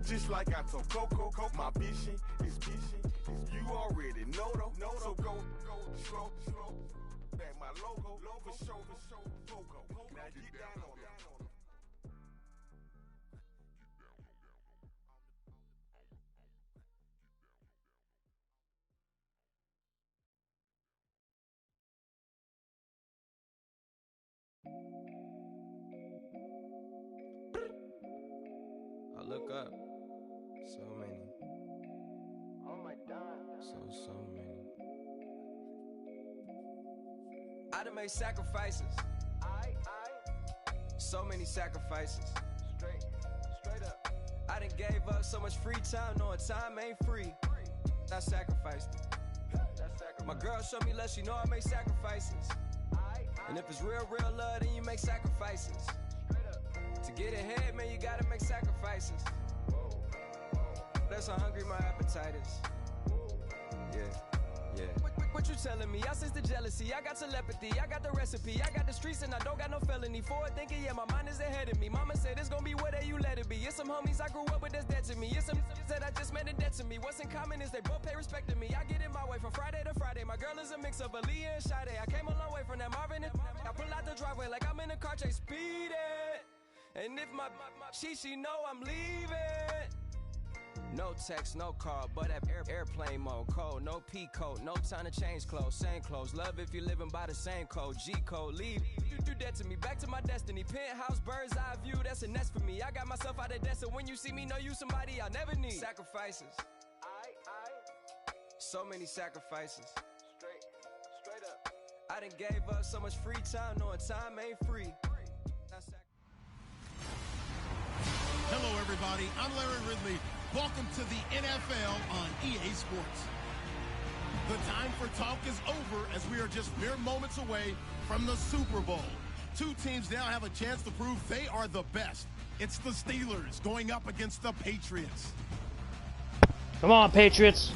Just like I told Coco, my vision is vision. You already know though. So go slow. Back my logo for show. Fogo. Now get down on it. I look up, so many. Oh my God. So many. I done made sacrifices. So many sacrifices. Straight up. I done gave up so much free time, knowing time ain't free. I sacrificed it. My girl showed me love, she know I make sacrifices. And if it's real love, then you make sacrifices. To get ahead, man, you gotta make sacrifices. That's how hungry my appetite is. Yeah. What you telling me? I sense the jealousy, I got telepathy, I got the recipe, I got the streets and I don't got no felony. Forward thinking, yeah, my mind is ahead of me. Mama said it's gonna be whatever you let it be. It's some homies I grew up with that's dead to me. It's some that I just met in debt to me. What's in common is they both pay respect to me. I get in my way from Friday to Friday. My girl is a mix of Aaliyah and Sade. I came a long way from that Marvin and I pull out the driveway like I'm in a car chase speeding. And if my she know I'm leaving. No text, no call, but at airplane mode. Cold, no P code, no time to change clothes. Same clothes, love if you're living by the same code. G code, leave, you dead to me. Back to my destiny. Penthouse, bird's eye view, that's a nest for me. I got myself out of debt, so when you see me, know you somebody I'll never need. Sacrifices. So many sacrifices. Straight up. I done gave up so much free time, knowing time ain't free. Hello, everybody. I'm Larry Ridley. Welcome to the NFL on EA Sports. The time for talk is over as we are just mere moments away from the Super Bowl. Two teams now have a chance to prove they are the best. It's the Steelers going up against the Patriots. Come on, Patriots.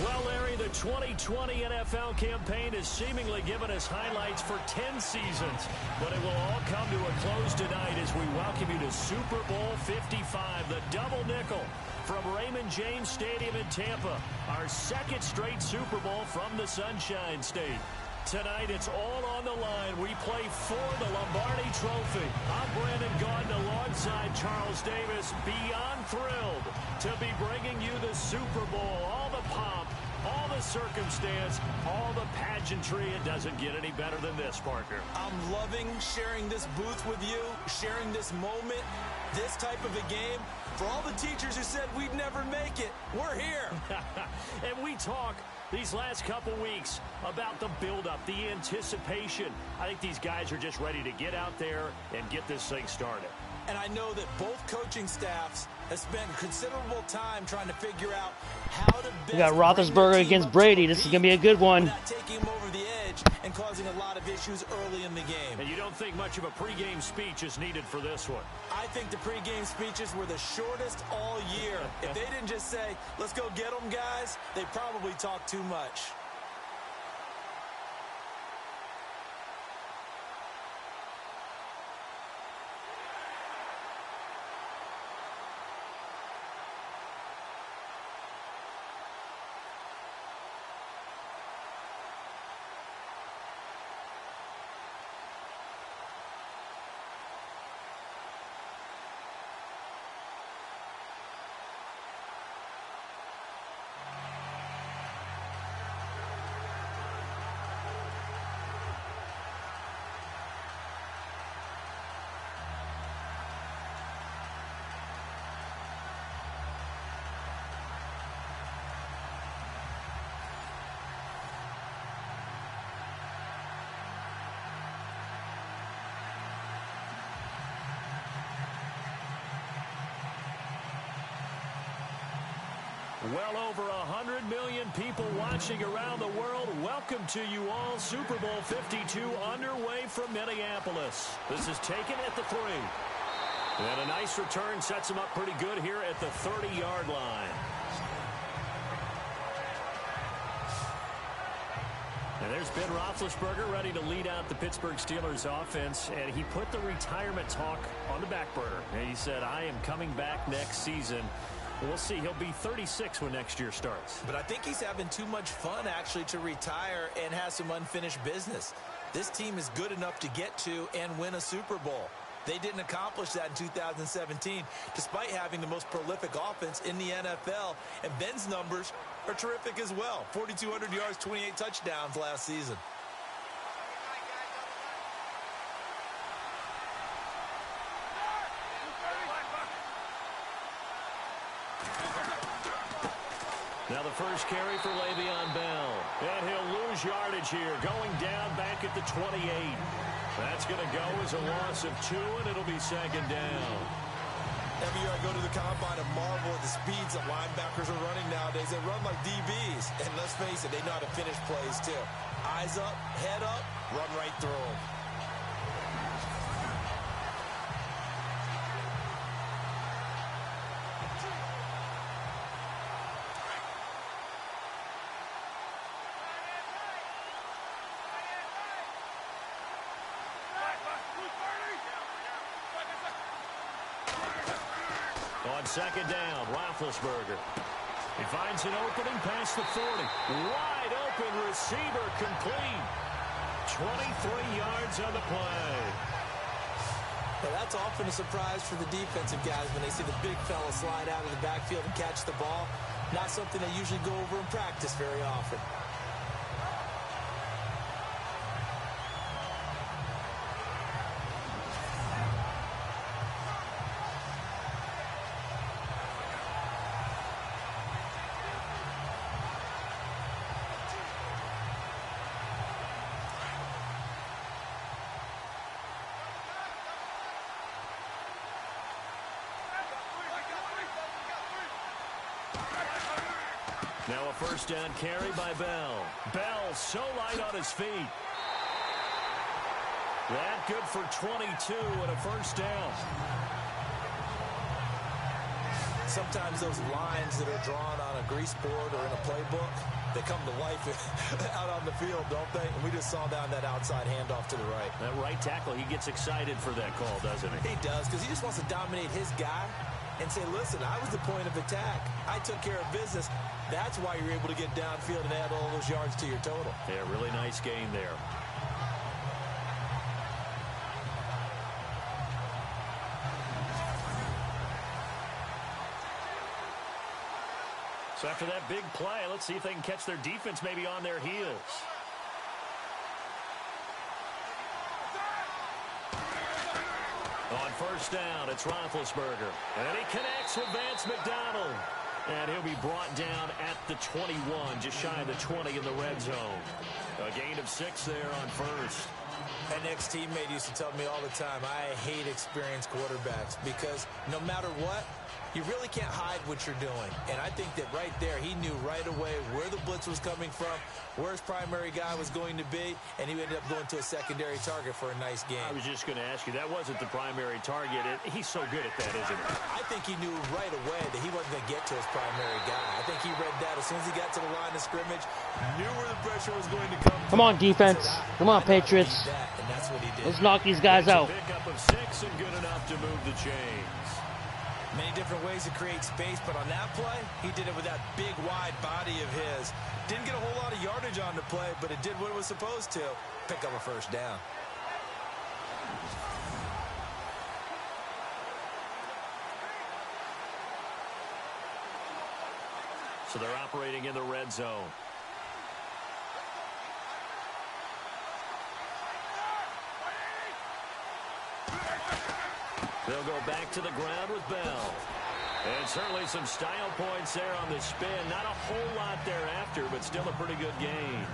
Well, Larry, the 2020 NFL campaign has seemingly given us highlights for 10 seasons, but it will all come to a close tonight as we welcome you to Super Bowl 55, the double nickel from Raymond James Stadium in Tampa, our second straight Super Bowl from the Sunshine State. Tonight, it's all on the line. We play for the Lombardi Trophy. I'm Brandon Gaudin alongside Charles Davis. Beyond thrilled to be bringing you the Super Bowl. All the pomp, all the circumstance, all the pageantry. It doesn't get any better than this, Parker. I'm loving sharing this booth with you, sharing this moment, this type of a game. For all the teachers who said we'd never make it, we're here. And we talk these last couple weeks about the buildup, the anticipation. I think these guys are just ready to get out there and get this thing started. And I know that both coaching staffs have spent considerable time trying to figure out how to best. We got Roethlisberger against Brady. This is going to be a good one. Not taking him over the edge and causing a lot of issues early in the game. And you don't think much of a pregame speech is needed for this one? I think the pregame speeches were the shortest all year. If they didn't just say, let's go get them, guys, they probably talked too much. Well over 100 million people watching around the world. Welcome to you all. Super Bowl 52 underway from Minneapolis. This is taken at the 3. And a nice return sets him up pretty good here at the 30-yard line. And there's Ben Roethlisberger ready to lead out the Pittsburgh Steelers offense, and he put the retirement talk on the back burner. And he said, I am coming back next season. We'll see. He'll be 36 when next year starts. But I think he's having too much fun, actually, to retire and have some unfinished business. This team is good enough to get to and win a Super Bowl. They didn't accomplish that in 2017, despite having the most prolific offense in the NFL. And Ben's numbers are terrific as well. 4,200 yards, 28 touchdowns last season. Now the first carry for Le'Veon Bell. And he'll lose yardage here, going down back at the 28. That's going to go as a loss of 2, and it'll be second down. Every year I go to the combine and marvel at the speeds that linebackers are running nowadays. They run like DBs. And let's face it, they know how to finish plays too. Eyes up, head up, run right through them. On second down, Roethlisberger. He finds an opening past the 40. Wide open receiver complete. 23 yards on the play. Well, that's often a surprise for the defensive guys when they see the big fella slide out of the backfield and catch the ball. Not something they usually go over in practice very often. Now a first down carry by Bell. Bell so light on his feet. That good for 22 and a first down. Sometimes those lines that are drawn on a grease board or in a playbook, they come to life out on the field, don't they? And we just saw down that outside handoff to the right. That right tackle, he gets excited for that call, doesn't he? He does, because he just wants to dominate his guy and say, listen, I was the point of attack. I took care of business. That's why you're able to get downfield and add all those yards to your total. Yeah, really nice game there. So after that big play, let's see if they can catch their defense maybe on their heels. On first down, it's Roethlisberger. And he connects with Vance McDonald. And he'll be brought down at the 21, just shy of the 20 in the red zone. A gain of 6 there on first. An ex-teammate used to tell me all the time, I hate experienced quarterbacks because no matter what, you really can't hide what you're doing. And I think that right there, he knew right away where the blitz was coming from, where his primary guy was going to be, and he ended up going to a secondary target for a nice game. I was just going to ask you, that wasn't the primary target. He's so good at that, isn't he? I think he knew right away that he wasn't going to get to his primary guy. I think he read that as soon as he got to the line of scrimmage, knew where the pressure was going to come. Come on, defense. Come on, Patriots. And that's what he did. Let's knock these guys out. Pickup of 6 and good enough to move the chains. Many different ways to create space, but on that play, he did it with that big, wide body of his. Didn't get a whole lot of yardage on the play, but it did what it was supposed to. Pick up a first down. So they're operating in the red zone. They'll go back to the ground with Bell. And certainly some style points there on the spin. Not a whole lot thereafter, but still a pretty good gain.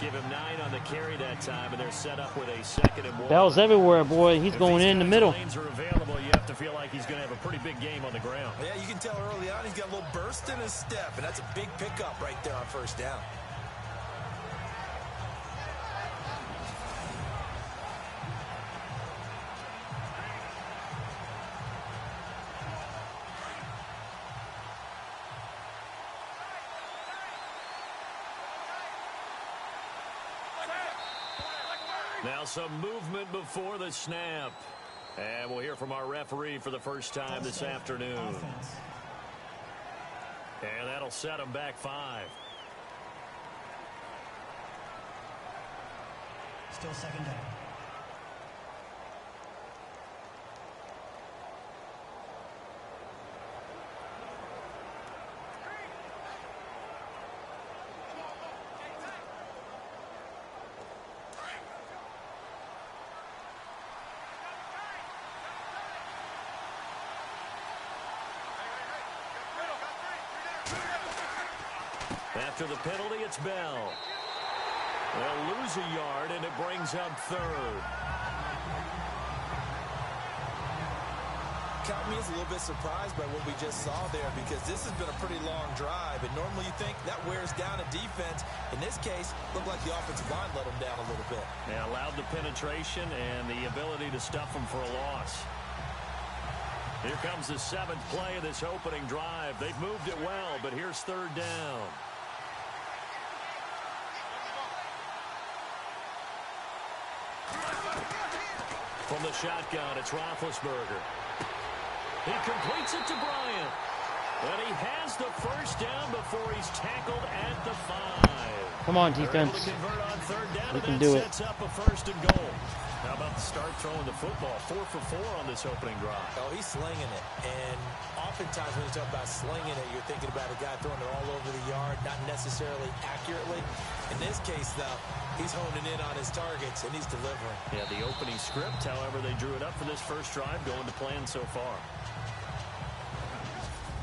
Give him 9 on the carry that time, and they're set up with a 2nd and 1. Bell's everywhere, boy. He's going in the middle. Lanes are available. You have to feel like he's going to have a pretty big game on the ground. Yeah, you can tell early on he's got a little burst in his step, and that's a big pickup right there on first down. Now some movement before the snap. And we'll hear from our referee for the first time this afternoon. And that'll set them back 5. Still second down. After the penalty, it's Bell. They'll lose a yard, and it brings up 3rd. Count me as a little bit surprised by what we just saw there, because this has been a pretty long drive, and normally you think that wears down a defense. In this case, looked like the offensive line let them down a little bit. Yeah, allowed the penetration and the ability to stuff them for a loss. Here comes the 7th play of this opening drive. They've moved it well, but here's 3rd down. From the shotgun, it's Roethlisberger. He completes it to Bryant. And he has the first down before he's tackled at the 5. Come on, defense. On 3rd down, we can do it. Sets up a 1st and goal. How about the start throwing the football? 4 for 4 on this opening drive. Oh, he's slinging it. And oftentimes when you talk about slinging it, you're thinking about a guy throwing it all over the yard, not necessarily accurately. In this case, though, he's honing in on his targets, and he's delivering. Yeah, the opening script, however, they drew it up for this first drive, going to plan so far.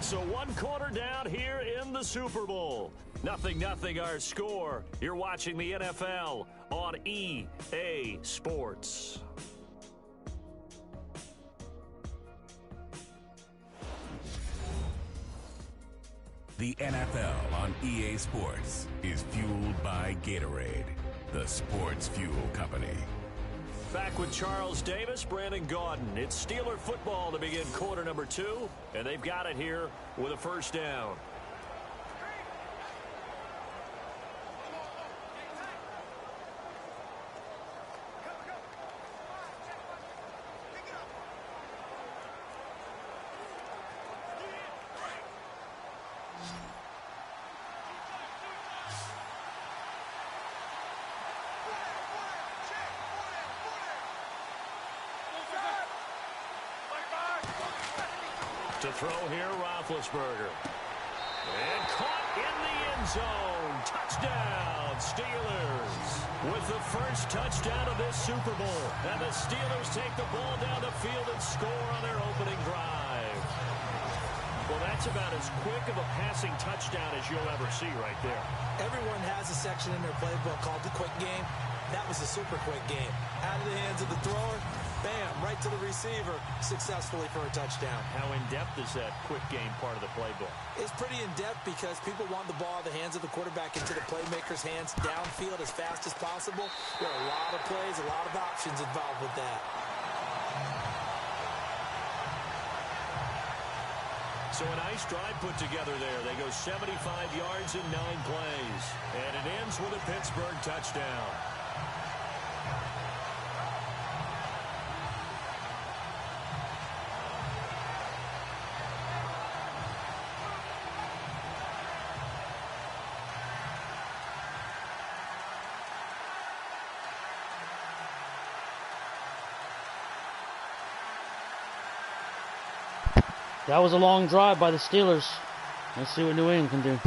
So 1 quarter down here in the Super Bowl. 0-0 our score. You're watching the NFL on EA Sports. The NFL on EA Sports is fueled by Gatorade, the sports fuel company. Back with Charles Davis, Brandon Gaudin. It's Steeler football to begin quarter number 2, and they've got it here with a 1st down. To throw here, Roethlisberger. And caught in the end zone. Touchdown, Steelers. With the first touchdown of this Super Bowl. And the Steelers take the ball down the field and score on their opening drive. Well, that's about as quick of a passing touchdown as you'll ever see right there. Everyone has a section in their playbook called the quick game. That was a super quick game. Out of the hands of the thrower, bam, right to the receiver, successfully for a touchdown. How in-depth is that quick game part of the playbook? It's pretty in-depth because people want the ball in the hands of the quarterback into the playmaker's hands downfield as fast as possible. There are a lot of plays, a lot of options involved with that. So a nice drive put together there. They go 75 yards in 9 plays. And it ends with a Pittsburgh touchdown. That was a long drive by the Steelers. Let's see what New England can do.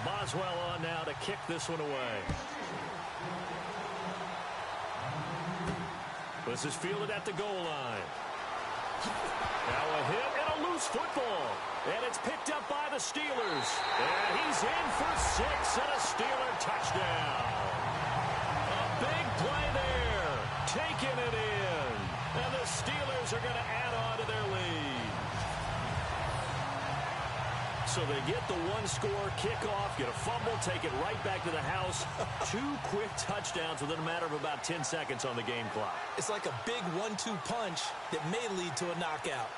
Boswell on now to kick this one away. This is fielded at the goal line. Now a hit and a loose football. And it's picked up by the Steelers. And he's in for 6 and a Steeler touchdown. A big play there. Taking it in. And the Steelers are going to add on to their lead. So they get the one-score kickoff, get a fumble, take it right back to the house. 2 quick touchdowns within a matter of about 10 seconds on the game clock. It's like a big 1-2 punch that may lead to a knockout.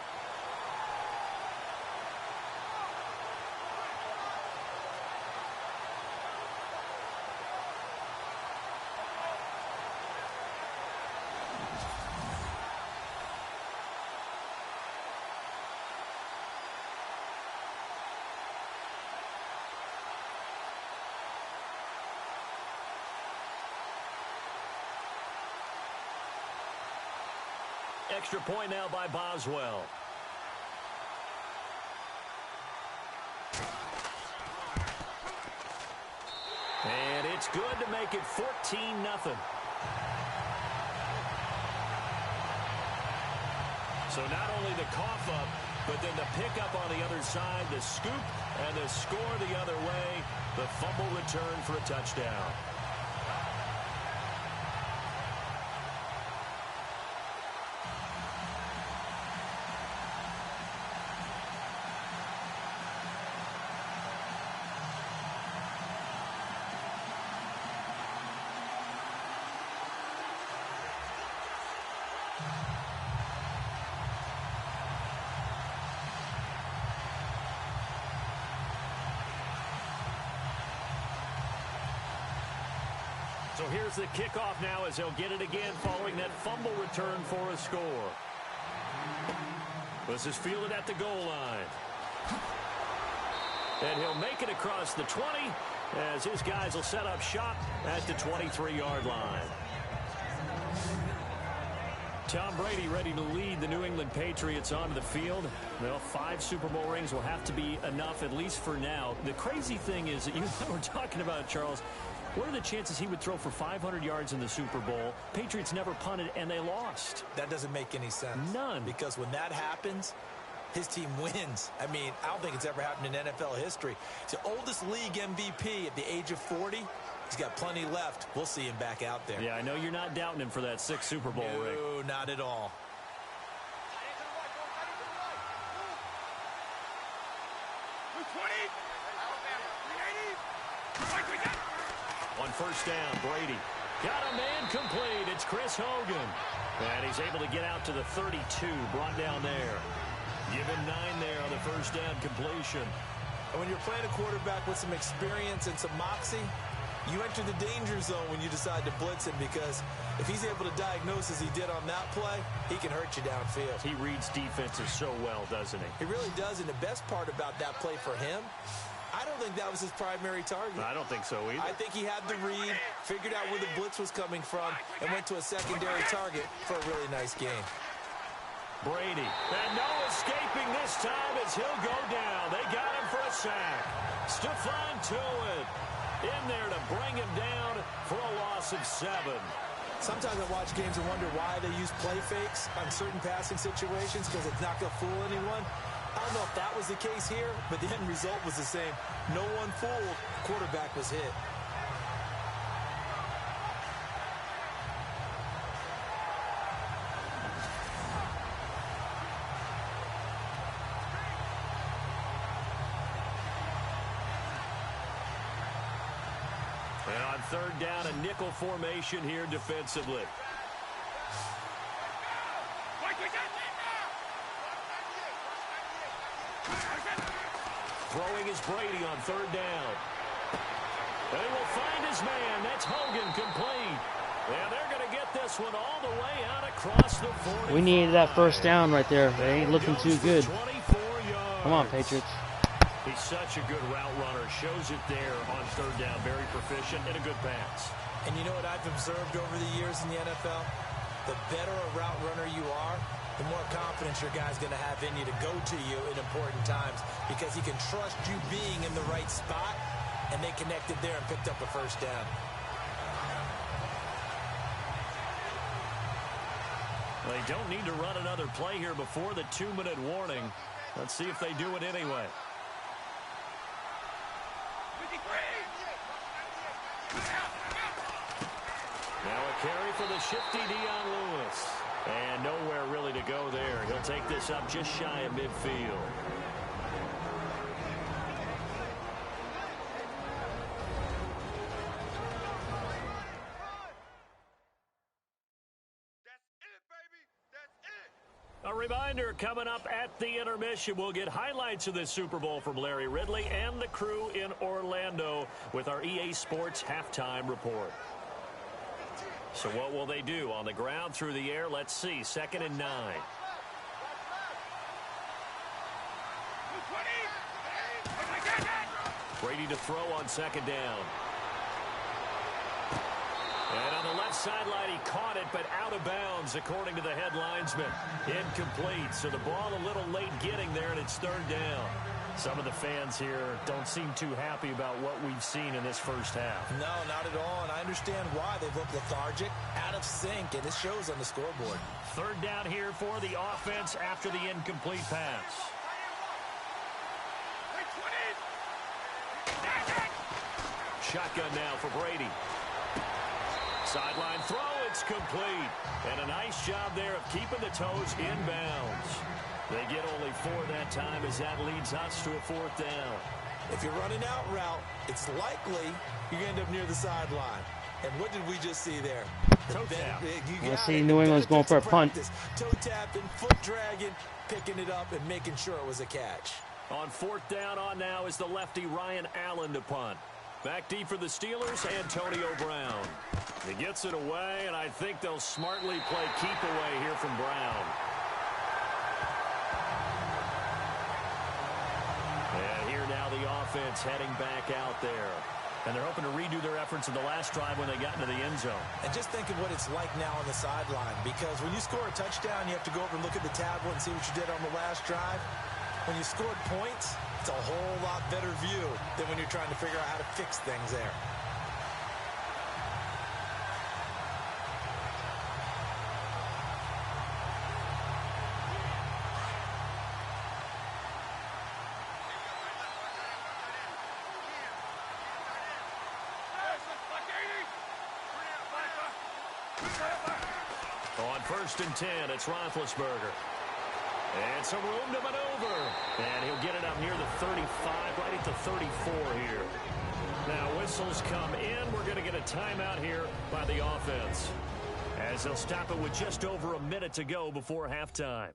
Extra point now by Boswell. And it's good to make it 14-0. So not only the cough up, but then the pickup on the other side, the scoop, and the score the other way. The fumble return for a touchdown. So here's the kickoff now as he'll get it again following that fumble return for a score. This is fielded at the goal line. And he'll make it across the 20 as his guys will set up shop at the 23-yard line. Tom Brady ready to lead the New England Patriots onto the field. Well, 5 Super Bowl rings will have to be enough, at least for now. The crazy thing is that you were talking about, Charles, what are the chances he would throw for 500 yards in the Super Bowl? Patriots never punted, and they lost. That doesn't make any sense. None. Because when that happens, his team wins. I mean, I don't think it's ever happened in NFL history. He's the oldest league MVP at the age of 40. He's got plenty left. We'll see him back out there. Yeah, I know you're not doubting him for that 6th Super Bowl ring. No, not at all. On first down, Brady got a man complete. It's Chris Hogan. And he's able to get out to the 32, brought down there. Give him 9 there on the first down completion. And when you're playing a quarterback with some experience and some moxie, you enter the danger zone when you decide to blitz him, because if he's able to diagnose as he did on that play, he can hurt you downfield. He reads defenses so well, doesn't he? He really does, and the best part about that play for him, I don't think that was his primary target. I don't think so either. I think he had the read, figured out where the blitz was coming from, and went to a secondary target for a really nice game. Brady, and no escaping this time as he'll go down. They got him for a sack. Stephon Tuitt in there to bring him down for a loss of 7. Sometimes I watch games and wonder why they use play fakes on certain passing situations, because it's not going to fool anyone. I don't know if that was the case here, but the end result was the same. No one fooled. Quarterback was hit. And on third down, a nickel formation here defensively. Throwing is Brady on third down. They will find his man. That's Hogan, complete. And they're going to get this one all the way out across the 40. We needed that first down right there. They ain't looking too good. Come on, Patriots. He's such a good route runner. Shows it there on third down. Very proficient and a good pass. And you know what I've observed over the years in the NFL? The better a route runner you are, the more confidence your guy's going to have in you to go to you in important times, because he can trust you being in the right spot, and they connected there and picked up a first down. They don't need to run another play here before the 2-minute warning. Let's see if they do it anyway. Now a carry for the shifty Dion Lewis. And nowhere really to go there. He'll take this up just shy of midfield. A reminder, coming up at the intermission, we'll get highlights of this Super Bowl from Larry Ridley and the crew in Orlando with our EA Sports halftime report. So what will they do? On the ground, through the air, let's see. 2nd and 9. Brady to throw on 2nd down. And on the left sideline, he caught it, but out of bounds, according to the head linesman. Incomplete, so the ball a little late getting there, and it's 3rd down. Some of the fans here don't seem too happy about what we've seen in this first half. No, not at all, and I understand why. They've looked lethargic, out of sync, and it shows on the scoreboard. 3rd down here for the offense after the incomplete pass. Shotgun now for Brady. Sideline throw, it's complete. And a nice job there of keeping the toes inbounds. They get only 4 that time as that leads us to a 4th down. If you're running out route, it's likely you're going to end up near the sideline. And what did we just see there? Toe tap. I see New England's going for a punt. Toe tapping, foot dragging, picking it up, and making sure it was a catch. On 4th down on now is the lefty Ryan Allen to punt. Back deep for the Steelers, Antonio Brown. He gets it away, and I think they'll smartly play keep away here from Brown. And here now the offense heading back out there. And they're hoping to redo their efforts in the last drive when they got into the end zone. And just think of what it's like now on the sideline, because when you score a touchdown, you have to go over and look at the tablet and see what you did on the last drive. When you scored points, it's a whole lot better view than when you're trying to figure out how to fix things there. On 1st and 10, it's Roethlisberger. And some room to maneuver. And he'll get it up near the 35, right at the 34 here. Now whistles come in. We're going to get a timeout here by the offense, as they'll stop it with just over a minute to go before halftime.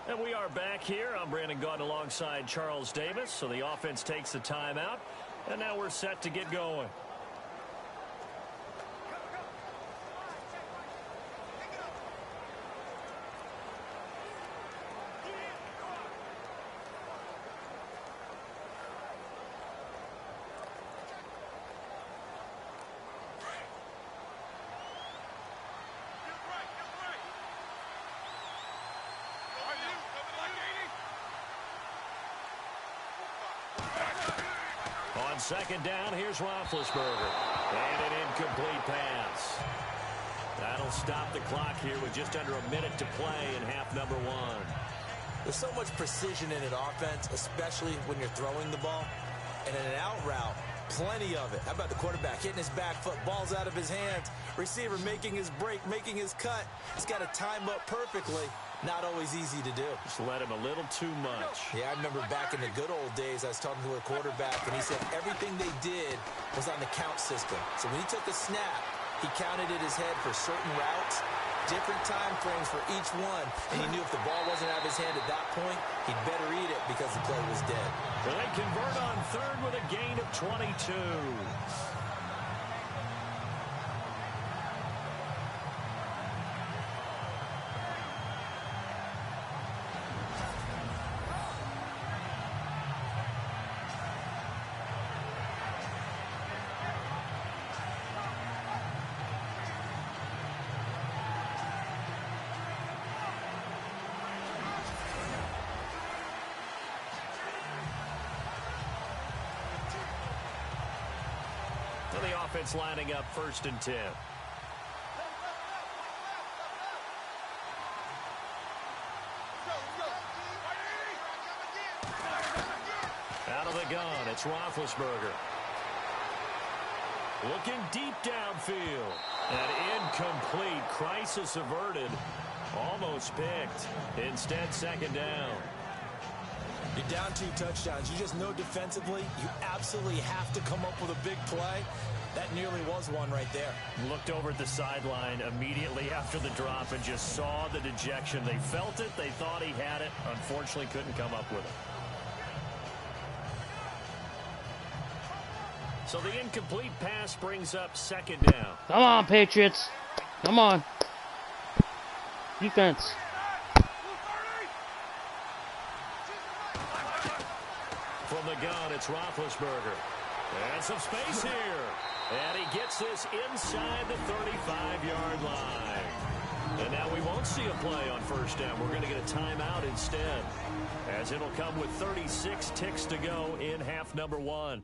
And we are back here. I'm Brandon Gaunt alongside Charles Davis. So the offense takes the timeout. And now we're set to get going. On 2nd down, here's Roethlisberger. And an incomplete pass. That'll stop the clock here with just under a minute to play in half number 1. There's so much precision in an offense, especially when you're throwing the ball. And in an out route, plenty of it. How about the quarterback hitting his back foot, ball's out of his hands, receiver making his break, making his cut. He's got to time up perfectly. Not always easy to do. Just let him a little too much. Yeah, I remember back in the good old days, I was talking to a quarterback, and he said everything they did was on the count system. So when he took the snap, he counted in his head for certain routes, different time frames for each one, and he knew if the ball wasn't out of his hand at that point, he'd better eat it because the play was dead. They convert on 3rd with a gain of 22. The offense lining up 1st and 10. Out of the gun, it's Roethlisberger. Looking deep downfield. And incomplete. Crisis averted. Almost picked. Instead, 2nd down. You're down 2 touchdowns. You just know defensively you absolutely have to come up with a big play. That nearly was one right there. Looked over at the sideline immediately after the drop and just saw the dejection. They felt it. They thought he had it. Unfortunately, couldn't come up with it. So the incomplete pass brings up second down. Come on, Patriots. Come on. Defense. From the gun, it's Roethlisberger. And some space here. And he gets this inside the 35-yard line. And now we won't see a play on first down. We're going to get a timeout instead, as it'll come with 36 ticks to go in half number 1.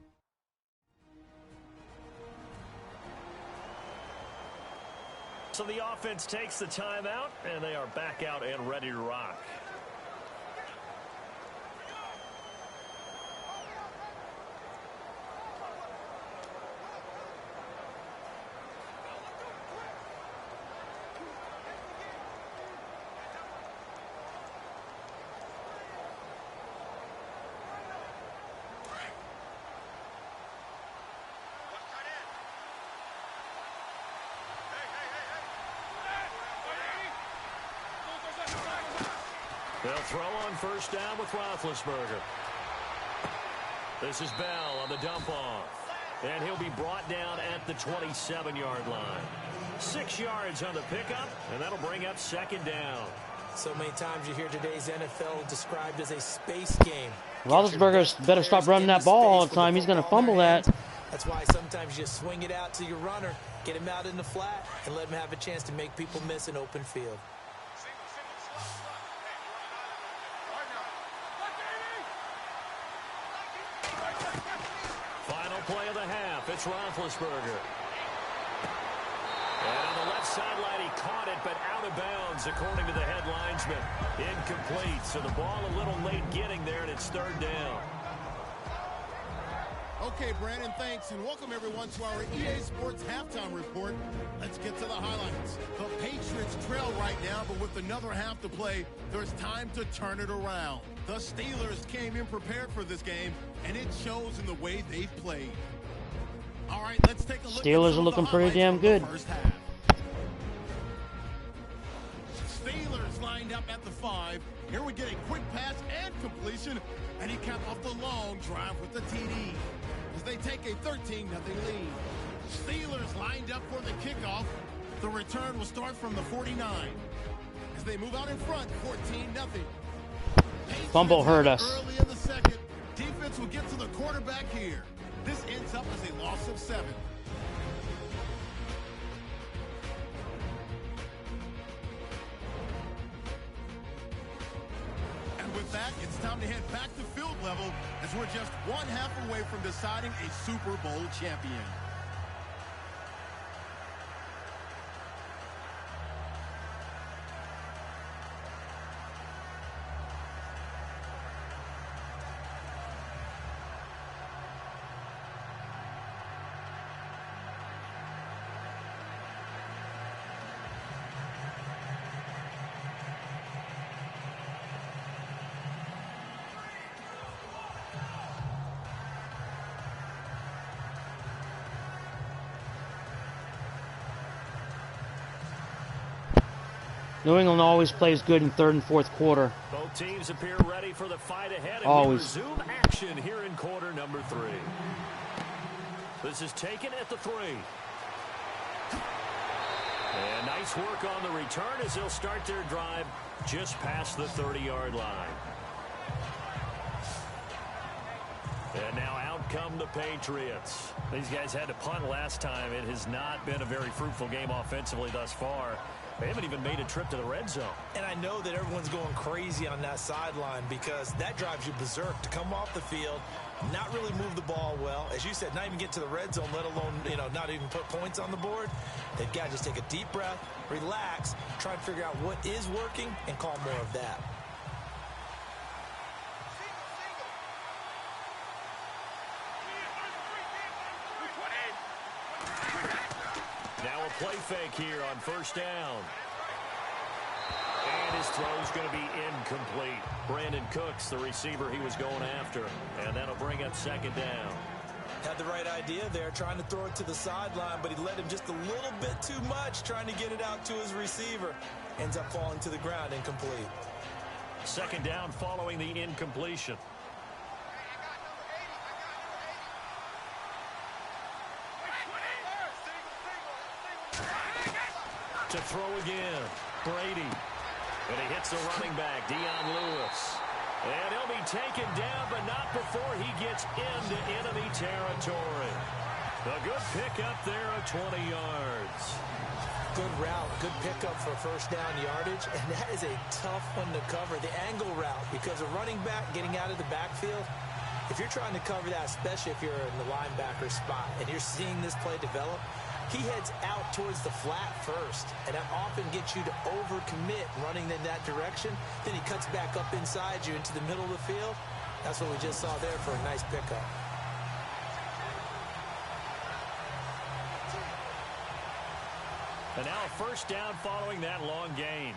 So the offense takes the timeout, and they are back out and ready to rock. They'll throw on first down with Roethlisberger. This is Bell on the dump-off. And he'll be brought down at the 27-yard line. 6 yards on the pickup, and that'll bring up second down. So many times you hear today's NFL described as a space game. Roethlisberger better stop running that ball all the time. He's going to fumble that. That's why sometimes you swing it out to your runner, get him out in the flat, and let him have a chance to make people miss an open field. Final play of the half. It's Roethlisberger. And on the left sideline, he caught it, but out of bounds, according to the head linesman. Incomplete. So the ball a little late getting there, and it's third down. Okay, Brandon, thanks, and welcome everyone to our EA Sports Halftime Report. Let's get to the highlights. The Patriots trail right now, but with another half to play, there's time to turn it around. The Steelers came in prepared for this game, and it shows in the way they've played. All right, let's take a look. Steelers are looking pretty damn good. First half. Steelers lined up at the 5. Here we get a quick pass and completion, and he capped off the long drive with the TD as they take a 13-0 lead. Steelers lined up for the kickoff. The return will start from the 49 as they move out in front, 14-0. Fumble hurt us. Early in the second, defense will get to the quarterback here. This ends up as a loss of 7. And with that, it's time to head back to field level as we're just one half away from deciding a Super Bowl champion. New England always plays good in third and fourth quarter. Both teams appear ready for the fight ahead. And Always. we resume action here in quarter number 3. This is taken at the 3. And nice work on the return as they'll start their drive just past the 30-yard line. And now out come the Patriots. These guys had to punt last time. It has not been a very fruitful game offensively thus far. They haven't even made a trip to the red zone. And I know that everyone's going crazy on that sideline because that drives you berserk to come off the field, not really move the ball well. As you said, not even get to the red zone, let alone, not even put points on the board. They've got to just take a deep breath, relax, try and figure out what is working, and call more of that. Now a play fake here on first down. And his throw's going to be incomplete. Brandon Cooks, the receiver he was going after. And that'll bring up second down. Had the right idea there, trying to throw it to the sideline, but he led him just a little bit too much, trying to get it out to his receiver. Ends up falling to the ground, incomplete. Second down following the incompletion. To throw again, Brady. And he hits the running back, Dion Lewis. And he'll be taken down, but not before he gets into enemy territory. A good pickup there of 20 yards. Good route, good pickup for first down yardage, and that is a tough one to cover. The angle route, because a running back getting out of the backfield, if you're trying to cover that, especially if you're in the linebacker spot, and you're seeing this play develop, he heads out towards the flat first, and that often gets you to overcommit running in that direction. Then he cuts back up inside you into the middle of the field. That's what we just saw there for a nice pickup. And now a first down following that long gain.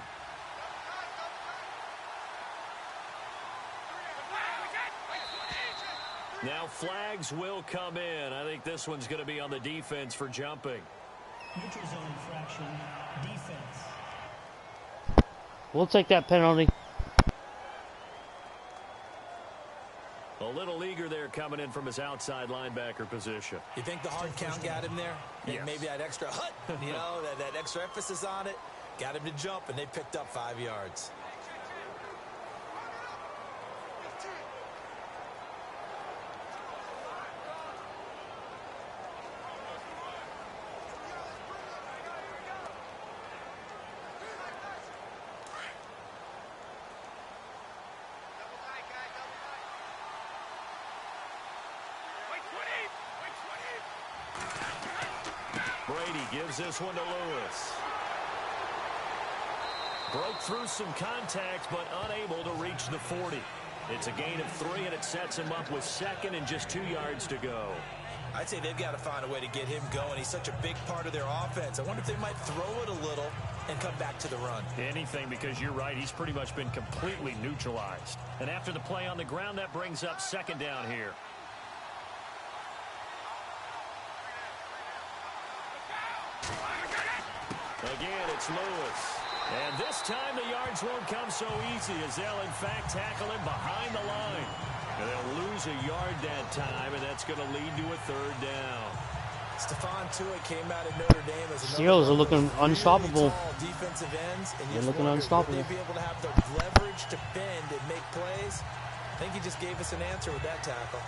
Now flags will come in. I think this one's going to be on the defense for jumping. Neutral zone infraction, defense. We'll take that penalty. A little eager there coming in from his outside linebacker position. You think the hard count got him there? Yes. Maybe that extra hut, you know, that extra emphasis on it, got him to jump, and they picked up 5 yards. Brady gives this one to Lewis. Broke through some contact, but unable to reach the 40. It's a gain of 3, and it sets him up with second and just 2 yards to go. I'd say they've got to find a way to get him going. He's such a big part of their offense. I wonder if they might throw it a little and come back to the run. Anything, because you're right, he's pretty much been completely neutralized. And after the play on the ground, that brings up second down here. Again, it's Lewis. And this time the yards won't come so easy, as they'll in fact tackle him behind the line. And they'll lose a yard that time, and that's going to lead to a third down. Stephon Tuitt came out of Notre Dame as Steelers are looking unstoppable. Really defensive ends, and they're looking unstoppable. Would they be able to have the leverage to bend and make plays? I think he just gave us an answer with that tackle.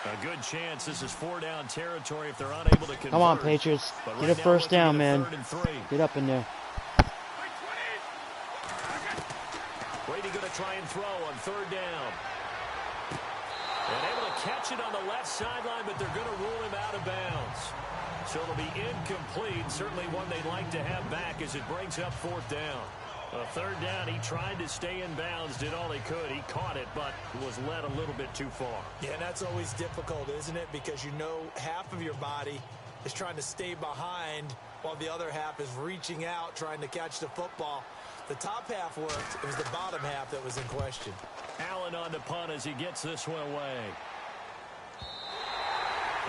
A good chance this is 4-down territory if they're unable to convert. Come on, Patriots. Get a first down, man. Get up in there. Brady going to try and throw on third down. And able to catch it on the left sideline, but they're going to rule him out of bounds. So it'll be incomplete. Certainly one they'd like to have back as it brings up fourth down. A third down, he tried to stay in bounds, did all he could. He caught it, but was led a little bit too far. Yeah, and that's always difficult, isn't it? Because you know half of your body is trying to stay behind while the other half is reaching out, trying to catch the football. The top half worked. It was the bottom half that was in question. Allen on the punt as he gets this one away.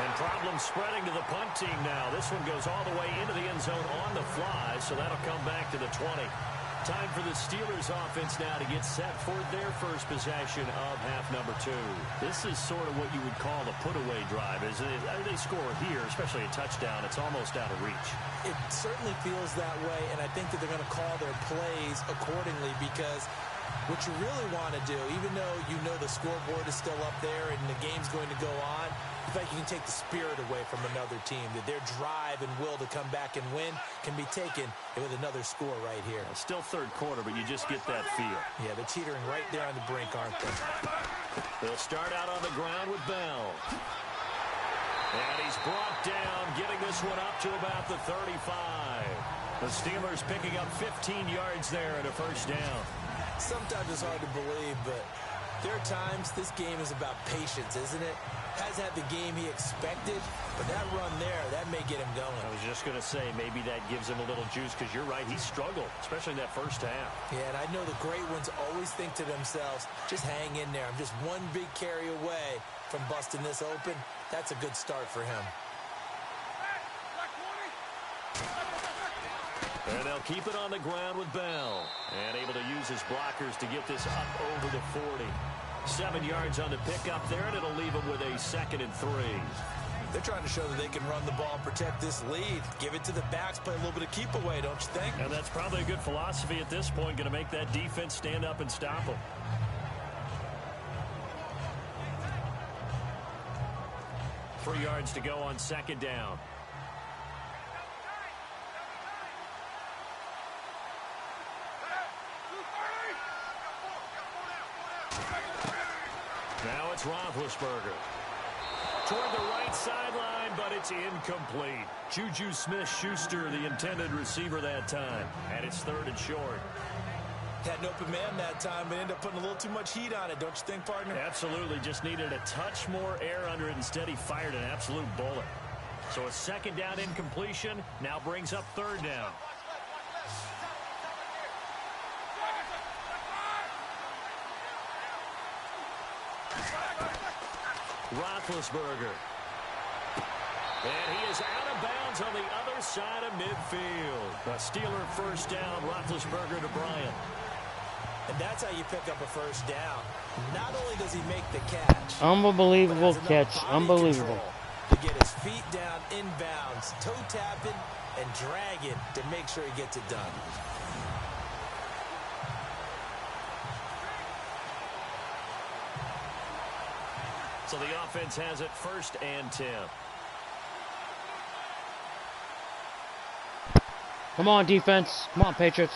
And problems spreading to the punt team now. This one goes all the way into the end zone on the fly, so that'll come back to the 20. Time for the Steelers offense now to get set for their first possession of half number 2. This is sort of what you would call the put-away drive. As they score here, especially a touchdown, it's almost out of reach. It certainly feels that way, and I think that they're going to call their plays accordingly, because what you really want to do, even though you know the scoreboard is still up there and the game's going to go on, in fact, you can take the spirit away from another team, that their drive and will to come back and win can be taken with another score right here. Still third quarter, but you just get that feel. Yeah, they're teetering right there on the brink, aren't they? They'll start out on the ground with Bell. And he's brought down, getting this one up to about the 35. The Steelers picking up 15 yards there and a first down. Sometimes it's hard to believe, but There are times this game is about patience, isn't it? Hasn't had the game he expected, but that run there, that may get him going. I was just going to say, maybe that gives him a little juice, because you're right, he struggled, especially in that first half. Yeah, and I know the great ones always think to themselves, just hang in there. I'm just one big carry away from busting this open. That's a good start for him. And they'll keep it on the ground with Bell. And able to use his blockers to get this up over the 40. 7 yards on the pickup there, and it'll leave him with a 2nd and 3. They're trying to show that they can run the ball and protect this lead. Give it to the backs, play a little bit of keep away, don't you think? And that's probably a good philosophy at this point, going to make that defense stand up and stop him. Three yards to go on 2nd down. Now it's Roethlisberger. Toward the right sideline, but it's incomplete. Juju Smith-Schuster, the intended receiver that time. And it's 3rd and short. Had an open man that time, but ended up putting a little too much heat on it, don't you think, partner? Absolutely. Just needed a touch more air under it. Instead, he fired an absolute bullet. So a 2nd down incompletion now brings up 3rd down. Roethlisberger. And he is out of bounds on the other side of midfield. A Steeler 1st down, Roethlisberger to Bryant. And that's how you pick up a 1st down. Not only does he make the catch. Unbelievable catch. Unbelievable. To get his feet down inbounds, toe tapping and dragging to make sure he gets it done. So the offense has it 1st and 10. Come on, defense. Come on, Patriots.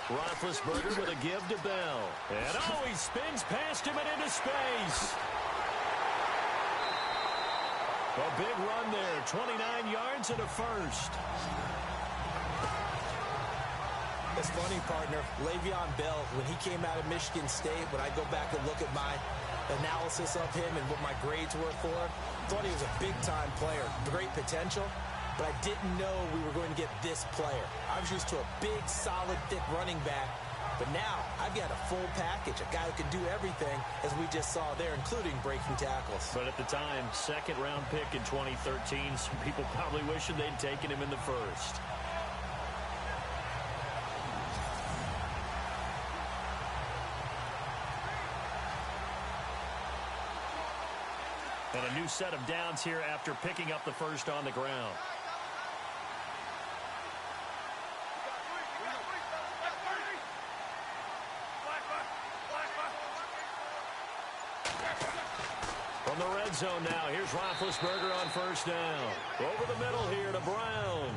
Roethlisberger with a give to Bell. And he spins past him and into space. A big run there. 29 yards and a 1st. It's funny, partner. Le'Veon Bell, when he came out of Michigan State, when I go back and look at my analysis of him and what my grades were for him, thought he was a big-time player. Great potential, but I didn't know we were going to get this player. I was used to a big, solid, thick running back, but now I've got a full package, a guy who can do everything, as we just saw there, including breaking tackles. But at the time, 2nd-round pick in 2013, some people probably wishing they'd taken him in the 1st. And a new set of downs here after picking up the 1st on the ground. From the red zone now, here's Roethlisberger on 1st down. Over the middle here to Brown.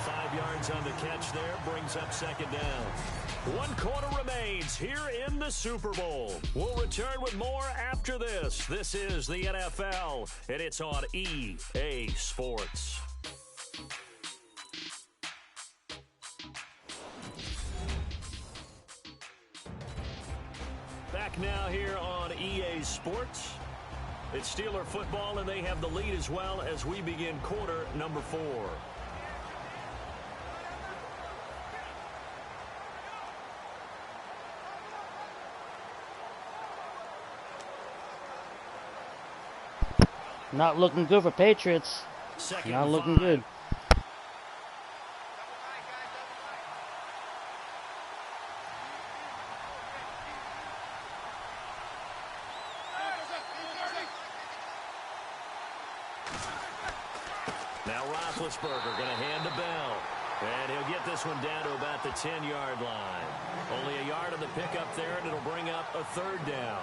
5 yards on the catch there, brings up 2nd down. 1 quarter remains here in the Super Bowl. We'll return with more after this. This is the NFL, and it's on EA Sports. Back now here on EA Sports. It's Steeler football, and they have the lead as well as we begin quarter number 4. Not looking good for Patriots. Not looking good. Now Roethlisberger going to hand to Bell. And he'll get this one down to about the 10-yard line. Only a yard on the pickup there, and it'll bring up a 3rd down.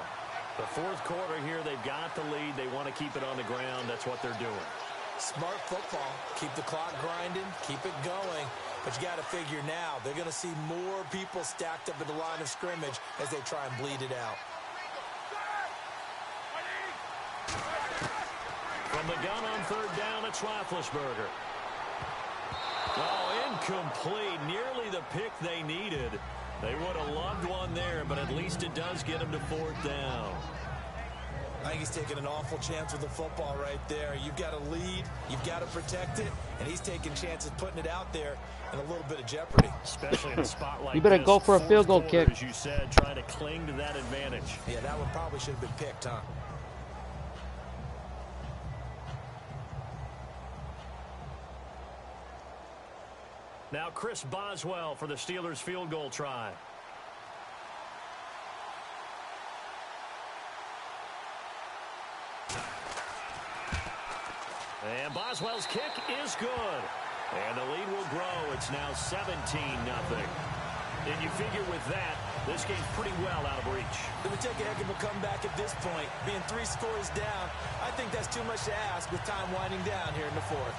The 4th quarter here, they've got the lead. They want to keep it on the ground. That's what they're doing. Smart football. Keep the clock grinding. Keep it going. But you got to figure now, they're going to see more people stacked up at the line of scrimmage as they try and bleed it out. From the gun on 3rd down, it's Roethlisberger. Oh, incomplete. Nearly the pick they needed. They would have loved one there, but at least it does get him to 4th down. I think he's taking an awful chance with the football right there. You've got to lead, you've got to protect it, and he's taking chances putting it out there in a little bit of jeopardy. Especially in a spot like you better this, go for a field goal kick. As you said, trying to cling to that advantage. Yeah, that one probably should have been picked, huh? Now Chris Boswell for the Steelers field goal try. And Boswell's kick is good. And the lead will grow. It's now 17-0. And you figure with that, this game's pretty well out of reach. It would take a heck of a comeback at this point. Being 3 scores down, I think that's too much to ask with time winding down here in the 4th.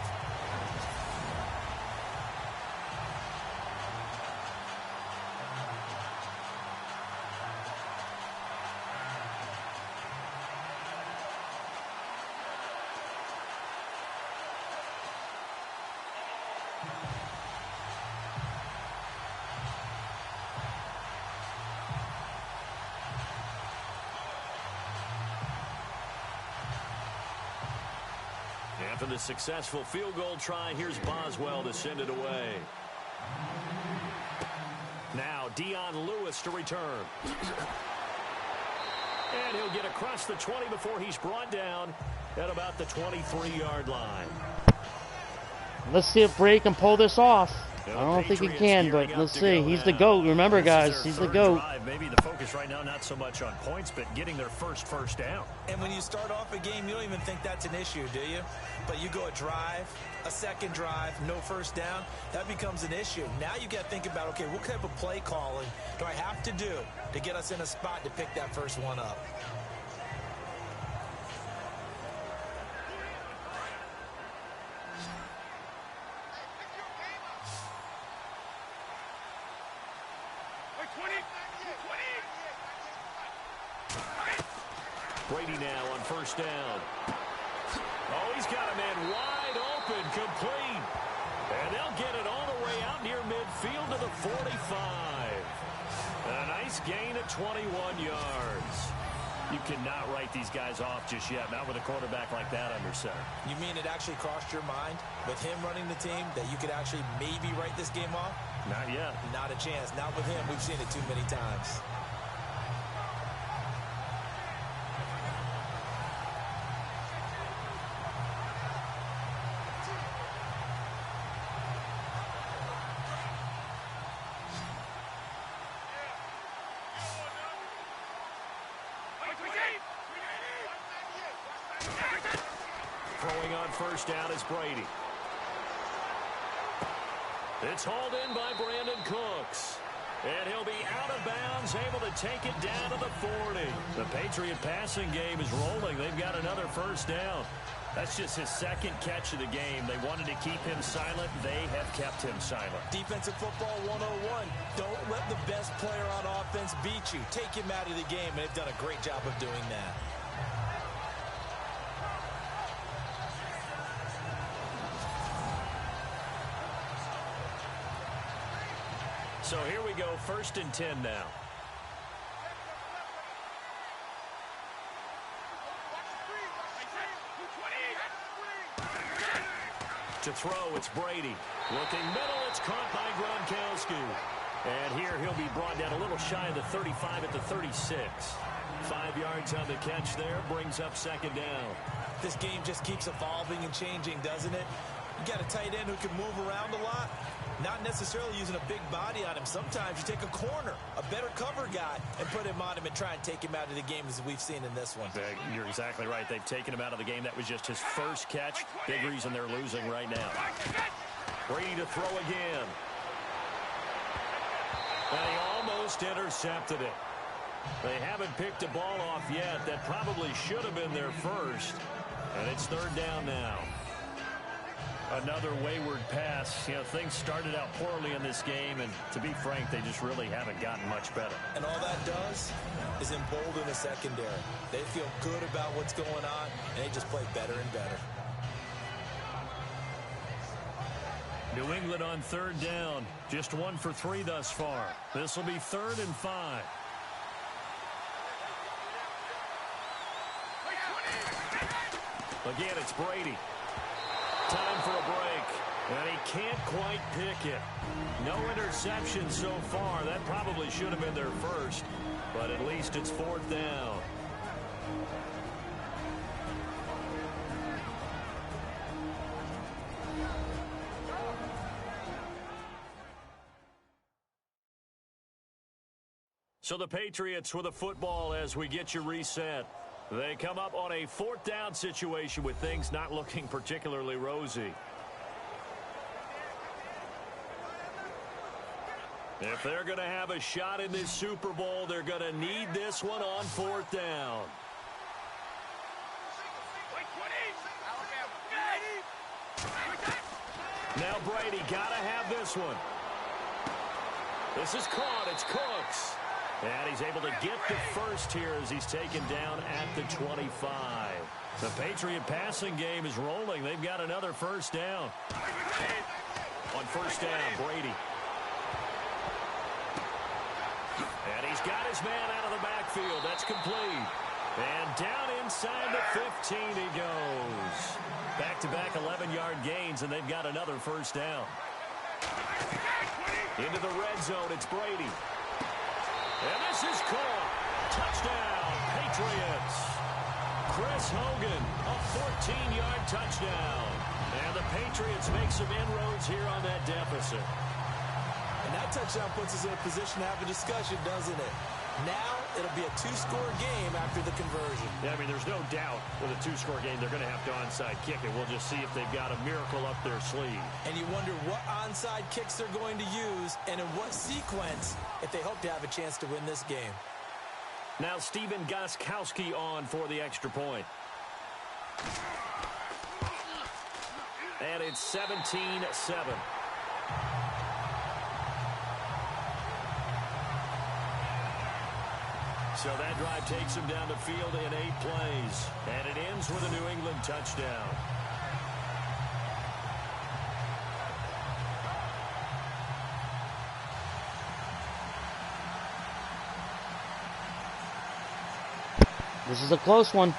After the successful field goal try, here's Boswell to send it away. Now Dion Lewis to return. And he'll get across the 20 before he's brought down at about the 23-yard line. Let's see if Brady can pull this off. I don't think he can, but let's see. He's the GOAT. Remember, guys, he's the GOAT. Maybe the focus right now, not so much on points, but getting their first down. And when you start off a game, you don't even think that's an issue, do you? But you go a drive, a second drive, no first down, that becomes an issue. Now you got to think about, okay, what type of play calling do I have to do to get us in a spot to pick that first one up? Brady now on first down. Oh, he's got a man wide open, complete. And they'll get it all the way out near midfield to the 45. A nice gain of 21 yards. You cannot write these guys off just yet, not with a quarterback like that under center. You mean it actually crossed your mind with him running the team that you could actually maybe write this game off? Not yet. Not a chance. Not with him. We've seen it too many times. Throwing on first down is Brady. It's hauled in by Brandon Cooks. And he'll be out of bounds, able to take it down to the 40. The Patriot passing game is rolling. They've got another first down. That's just his second catch of the game. They wanted to keep him silent. They have kept him silent. Defensive football 101. Don't let the best player on offense beat you. Take him out of the game, and they've done a great job of doing that. So here we go, 1st and 10 now. To throw, it's Brady. Looking middle, it's caught by Gronkowski. And here he'll be brought down a little shy of the 35 at the 36. 5 yards on the catch there, brings up 2nd down. This game just keeps evolving and changing, doesn't it? You got a tight end who can move around a lot. Not necessarily using a big body on him. Sometimes you take a corner, a better cover guy, and put him on him and try and take him out of the game as we've seen in this one. You're exactly right. They've taken him out of the game. That was just his first catch. Big reason they're losing right now. Brady to throw again. And he almost intercepted it. They haven't picked a ball off yet. That probably should have been their first. And it's 3rd down now. Another wayward pass. You know, things started out poorly in this game, and to be frank, they just really haven't gotten much better. And all that does is embolden the secondary. They feel good about what's going on, and they just play better and better. New England on 3rd down. Just 1 for 3 thus far. This will be 3rd and 5. Again, it's Brady. Time for a break. And he can't quite pick it. No interception so far. That probably should have been their first. But at least it's 4th down. So the Patriots with a football as we get you reset. They come up on a 4th down situation with things not looking particularly rosy. If they're going to have a shot in this Super Bowl, they're going to need this one on 4th down. Now Brady got to have this one. This is caught. It's Cooks. And he's able to get the first here as he's taken down at the 25. The Patriot passing game is rolling. They've got another 1st down. On 1st down, Brady. And he's got his man out of the backfield. That's complete. And down inside the 15 he goes. Back-to-back 11-yard gains, and they've got another 1st down. Into the red zone, it's Brady. And this is caught. Touchdown, Patriots. Chris Hogan, a 14-yard touchdown. And the Patriots make some inroads here on that deficit. And that touchdown puts us in a position to have a discussion, doesn't it? Now it'll be a 2-score game after the conversion. Yeah, I mean, there's no doubt with a 2-score game they're going to have to onside kick it. We'll just see if they've got a miracle up their sleeve. And you wonder what onside kicks they're going to use and in what sequence if they hope to have a chance to win this game. Now Stephen Gostkowski on for the extra point. And it's 17-7. So that drive takes him down the field in 8 plays. And it ends with a New England touchdown. This is a close one.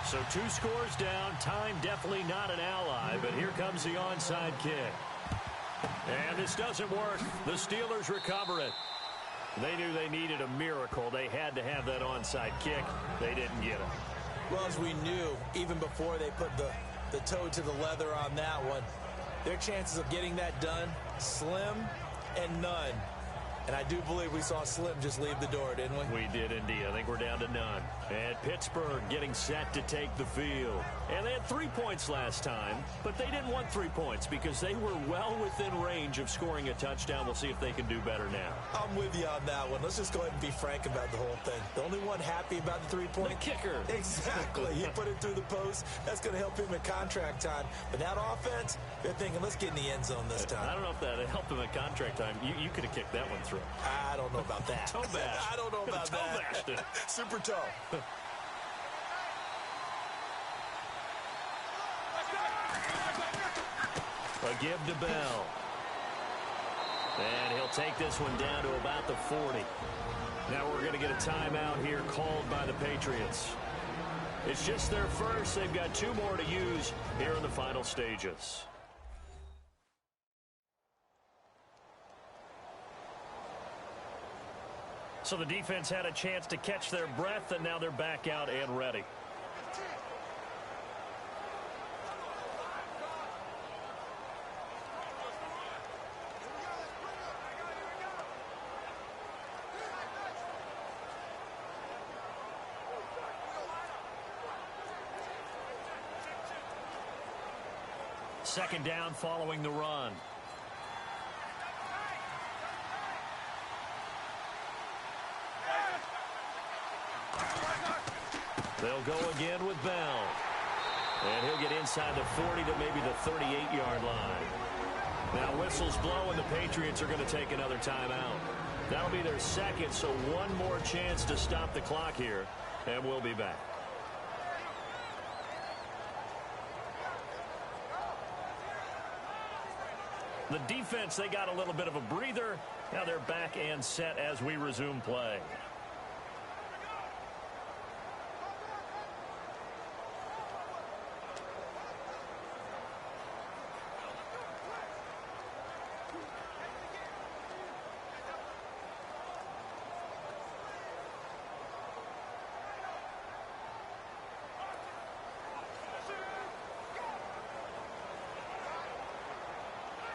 So 2 scores down. Time definitely not an ally, but here comes the onside kick. And this doesn't work. The Steelers recover it. They knew they needed a miracle. They had to have that onside kick. They didn't get it. Well, as we knew, even before they put the toe to the leather on that one, their chances of getting that done, slim and none. And I do believe we saw Slim just leave the door, didn't we? We did indeed. I think we're down to none. And Pittsburgh getting set to take the field. And they had 3 points last time, but they didn't want 3 points because they were well within range of scoring a touchdown. We'll see if they can do better now. I'm with you on that one. Let's just go ahead and be frank about the whole thing. The only one happy about the 3-point? The kicker. Exactly. He put it through the post. That's going to help him at contract time. But that offense, they're thinking, let's get in the end zone this time. I don't know if that helped him at contract time. You could have kicked that one through. I don't know about that. Toe bash. I don't know about toe that. Bashed it. Super toe. A give to Bell. And he'll take this one down to about the 40. Now we're going to get a timeout here called by the Patriots. It's just their first. They've got 2 more to use here in the final stages. So the defense had a chance to catch their breath, and now they're back out and ready. Second down following the run. They'll go again with Bell. And he'll get inside the 40 to maybe the 38-yard line. Now whistles blow and the Patriots are going to take another timeout. That'll be their second, so one more chance to stop the clock here, and we'll be back. The defense, they got a little bit of a breather. Now they're back and set as we resume play.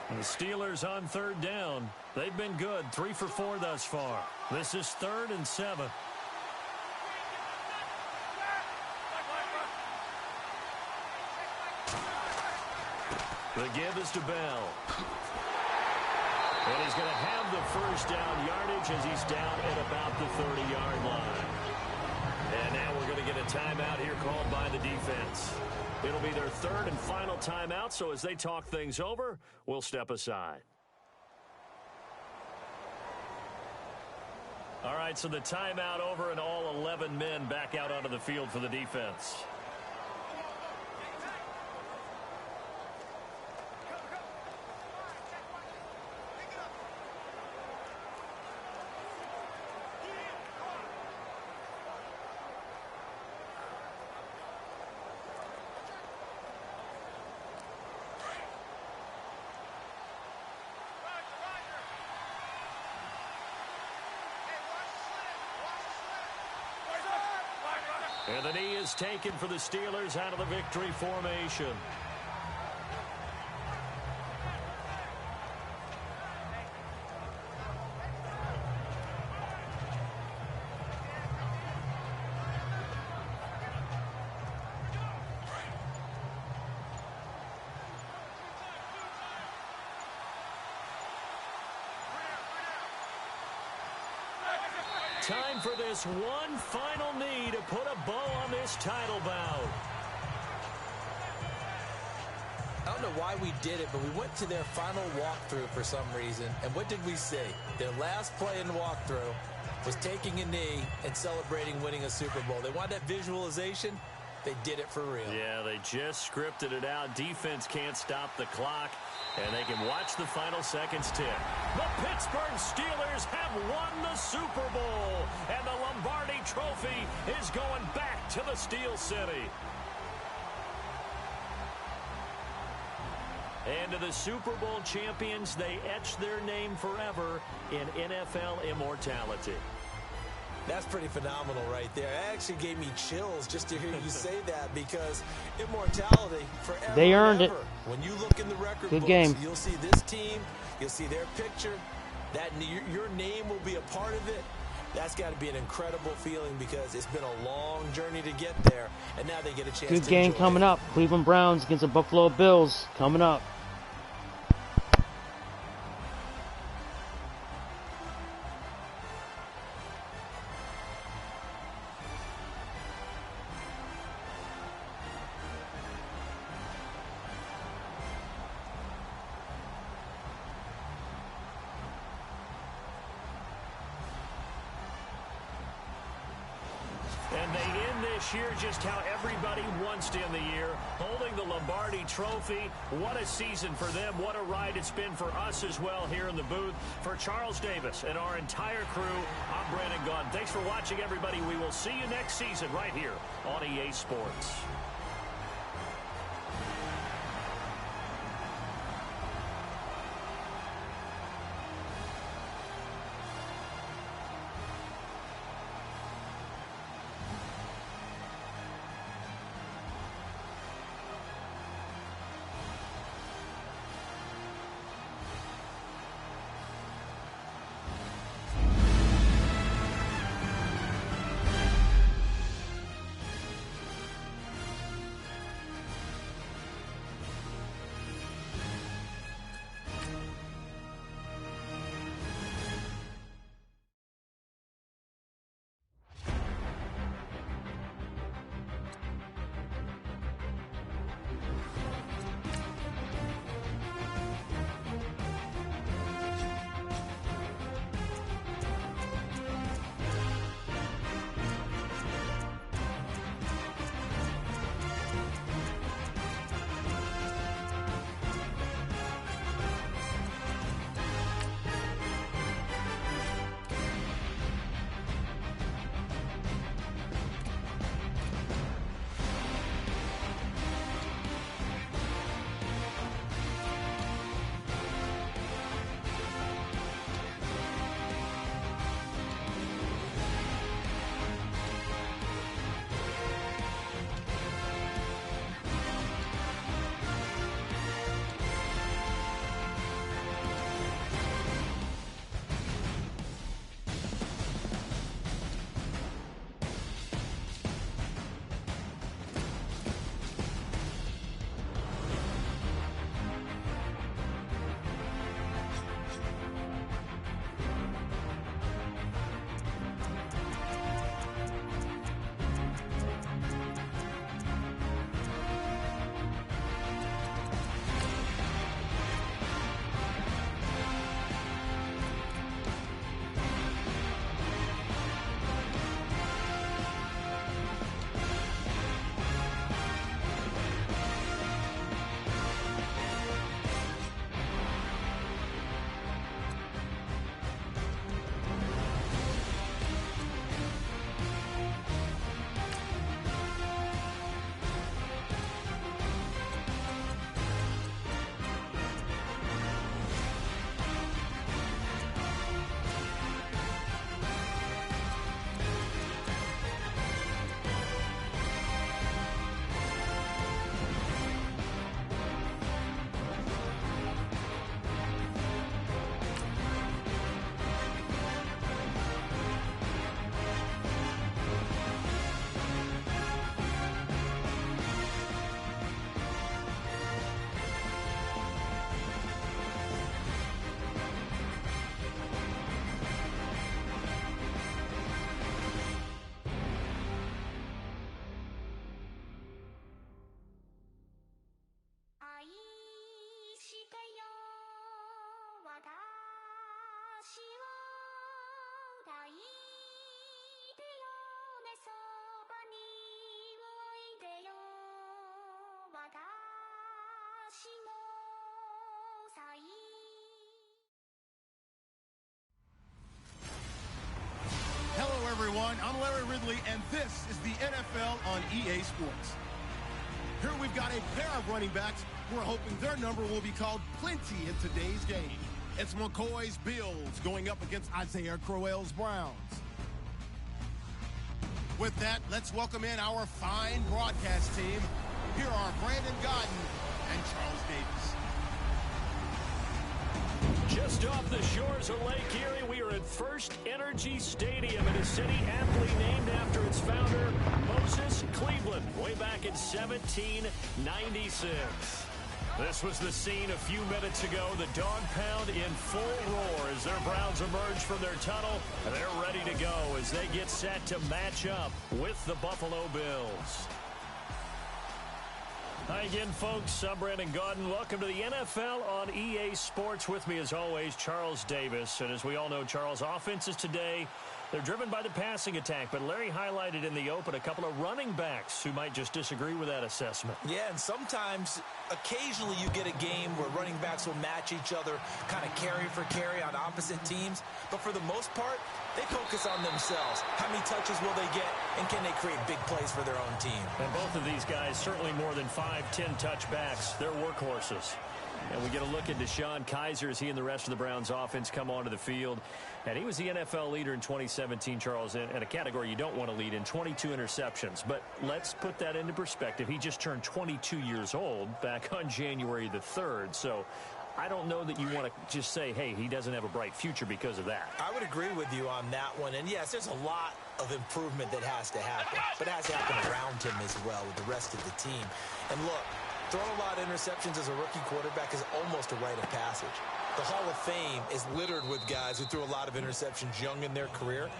The Steelers on third down. They've been good, 3 for 4 thus far. This is 3rd and 7. The give is to Bell. And he's going to have the first down yardage as he's down at about the 30-yard line. And now we're going to get a timeout here called by the defense. It'll be their 3rd and final timeout, so as they talk things over, we'll step aside. All right, so the timeout over and all 11 men back out onto the field for the defense. And the knee is taken for the Steelers out of the victory formation. Time for this one final knee to put a bow on this title bout. I don't know why we did it, but we went to their final walkthrough for some reason. And what did we see? Their last play in walkthrough was taking a knee and celebrating winning a Super Bowl. They want that visualization. They did it for real. Yeah, they just scripted it out. Defense can't stop the clock, and they can watch the final seconds tick. The Pittsburgh Steelers have won the Super Bowl, and the Lombardi Trophy is going back to the Steel City. And to the Super Bowl champions, they etch their name forever in NFL immortality. That's pretty phenomenal right there. It actually gave me chills just to hear you say that, because immortality forever. They earned it. When you look in the record Good books, game. You'll see this team, you'll see their picture, that your name will be a part of it. That's got to be an incredible feeling, because it's been a long journey to get there, and now they get a chance. Good to game enjoy coming it. up. Cleveland Browns against the Buffalo Bills coming up. And they end this year just how everybody wants to end the year, holding the Lombardi Trophy. What a season for them. What a ride it's been for us as well here in the booth. For Charles Davis and our entire crew, I'm Brandon Gunn. Thanks for watching, everybody. We will see you next season right here on EA Sports. Hello, everyone. I'm Larry Ridley, and this is the NFL on EA Sports. Here we've got a pair of running backs. We're hoping their number will be called plenty in today's game. It's McCoy's Bills going up against Isaiah Crowell's Browns. With that, let's welcome in our fine broadcast team. Here are Brandon Godden and Charles Davis. Just off the shores of Lake Erie, we are at First Energy Stadium in a city aptly named after its founder, Moses Cleveland, way back in 1796. This was the scene a few minutes ago. The dog pound in full roar as their Browns emerge from their tunnel. They're ready to go as they get set to match up with the Buffalo Bills. Hi again, folks. I'm Brandon Godden. Welcome to the NFL on EA Sports. With me, as always, Charles Davis. And as we all know, Charles, offenses today, they're driven by the passing attack. But Larry highlighted in the open a couple of running backs who might just disagree with that assessment. Yeah, and sometimes, occasionally you get a game where running backs will match each other, kind of carry for carry on opposite teams. But for the most part, they focus on themselves. How many touches will they get, and can they create big plays for their own team? And both of these guys, certainly more than 5-10 touchbacks. They're workhorses. And we get a look at Deshaun Kaiser as he and the rest of the Browns offense come onto the field. And he was the NFL leader in 2017, Charles, in a category you don't want to lead in, 22 interceptions. But let's put that into perspective. He just turned 22 years old back on January the 3rd. So I don't know that you want to just say, hey, he doesn't have a bright future because of that. I would agree with you on that one. And, yes, there's a lot of improvement that has to happen. But it has to happen around him as well with the rest of the team. And, look, throwing a lot of interceptions as a rookie quarterback is almost a rite of passage. The Hall of Fame is littered with guys who threw a lot of interceptions young in their career.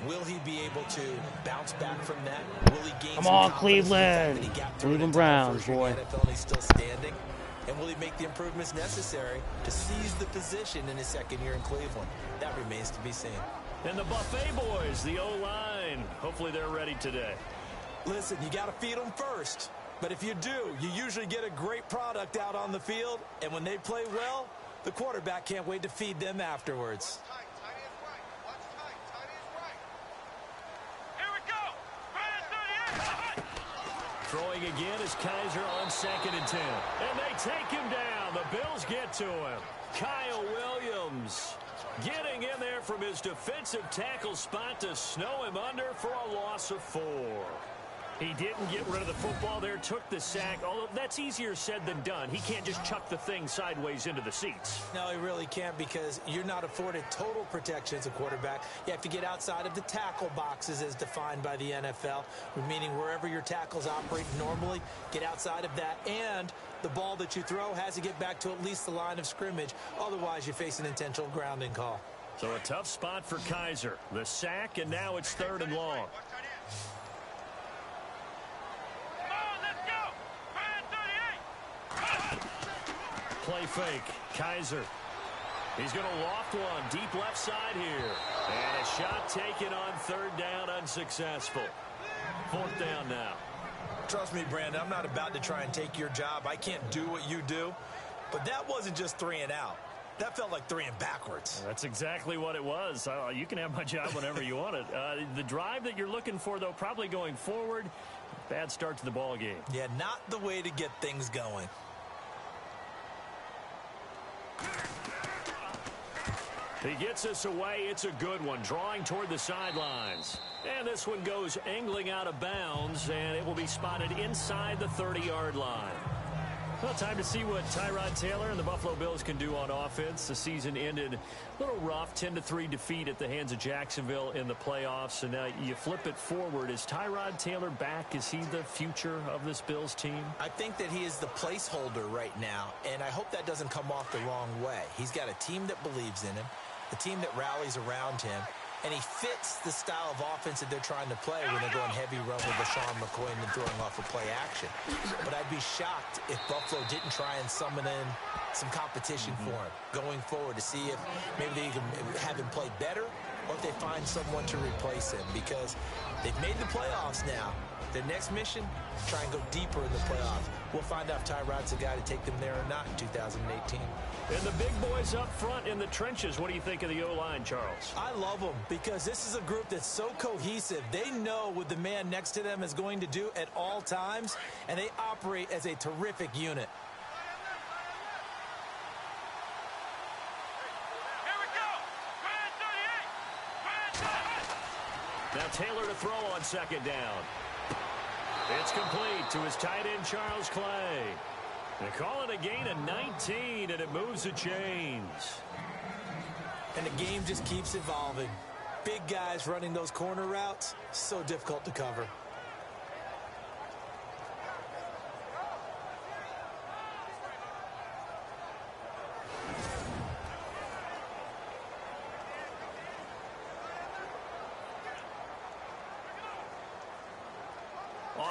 Will he be able to bounce back from that? Will he gain Come on, Cleveland. Cleveland Browns, boy. NFL and he's still standing? And will he make the improvements necessary to seize the position in his second year in Cleveland? That remains to be seen. And the Buffet boys, the O-line. Hopefully they're ready today. Listen, you got to feed them first. But if you do, you usually get a great product out on the field. And when they play well, the quarterback can't wait to feed them afterwards. Throwing again is Kaiser on 2nd and 10. And they take him down. The Bills get to him. Kyle Williams getting in there from his defensive tackle spot to snow him under for a loss of 4. He didn't get rid of the football there, took the sack, although that's easier said than done. He can't just chuck the thing sideways into the seats. No, he really can't because you're not afforded total protection as a quarterback. You have to get outside of the tackle boxes as defined by the NFL, meaning wherever your tackles operate normally, get outside of that. And the ball that you throw has to get back to at least the line of scrimmage. Otherwise, you face an intentional grounding call. So a tough spot for Kaiser. The sack, and now it's 3rd and long. Play fake. Kaiser. He's going to loft one. Deep left side here. And a shot taken on 3rd down, unsuccessful. 4th down now. Trust me, Brandon, I'm not about to try and take your job. I can't do what you do. But that wasn't just 3 and out. That felt like 3 and backwards. That's exactly what it was. You can have my job whenever you want it. The drive that you're looking for, though, probably going forward. Bad start to the ball game. Yeah, not the way to get things going. He gets us away. It's a good one. Drawing toward the sidelines. And this one goes angling out of bounds, and it will be spotted inside the 30-yard line. Well, time to see what Tyrod Taylor and the Buffalo Bills can do on offense. The season ended a little rough, 10-3 defeat at the hands of Jacksonville in the playoffs. And now you flip it forward. Is Tyrod Taylor back? Is he the future of this Bills team? I think that he is the placeholder right now, and I hope that doesn't come off the wrong way. He's got a team that believes in him, a team that rallies around him, And he fits the style of offense that they're trying to play when they're going heavy run with LaShawn McCoy and throwing off a play action. But I'd be shocked if Buffalo didn't try and summon in some competition for him going forward to see if maybe they can have him play better or if they find someone to replace him, because they've made the playoffs now. Their next mission, try and go deeper in the playoffs. We'll find out if Tyrod's the guy to take them there or not in 2018. And the big boys up front in the trenches, what do you think of the O-line, Charles? I love them because this is a group that's so cohesive. They know what the man next to them is going to do at all times, and they operate as a terrific unit. Now Taylor to throw on second down. It's complete to his tight end, Charles Clay. They call it a gain of 19, and it moves the chains. And the game just keeps evolving. Big guys running those corner routes, so difficult to cover.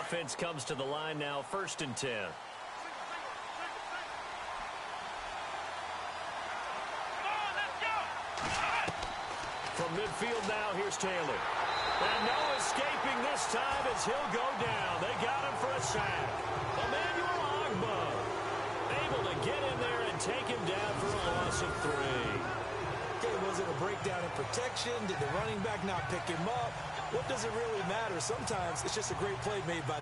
Offense comes to the line now, 1st and 10. From midfield now, here's Taylor. And no escaping this time as he'll go down. They got him for a sack. Emmanuel Agba able to get in there and take him down for a loss of 3. Okay, was it a breakdown in protection? Did the running back not pick him up? What does it really matter? Sometimes it's just a great play made by